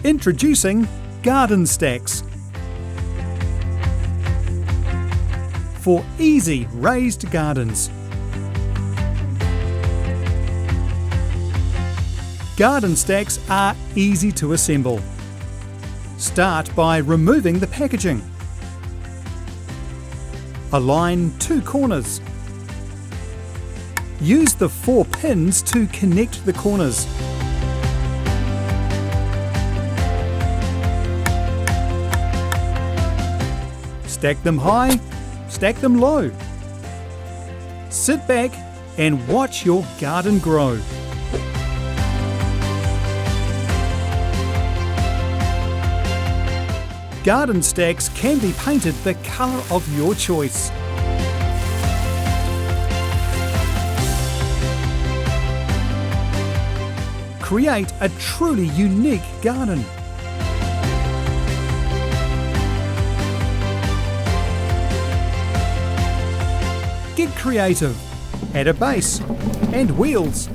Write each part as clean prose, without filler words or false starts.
Introducing GardenStax. For easy raised gardens. GardenStax are easy to assemble. Start by removing the packaging. Align 2 corners. Use the 4 pins to connect the corners. Stack them high, stack them low. Sit back and watch your garden grow. GardenStax can be painted the colour of your choice. Create a truly unique garden. Get creative. Add a base and wheels.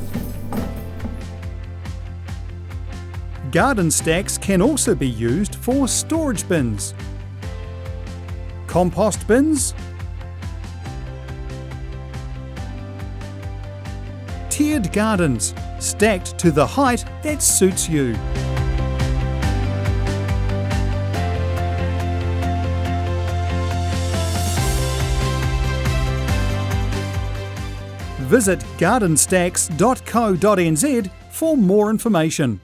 GardenStax can also be used for storage bins, compost bins, tiered gardens stacked to the height that suits you. Visit gardenstax.co.nz for more information.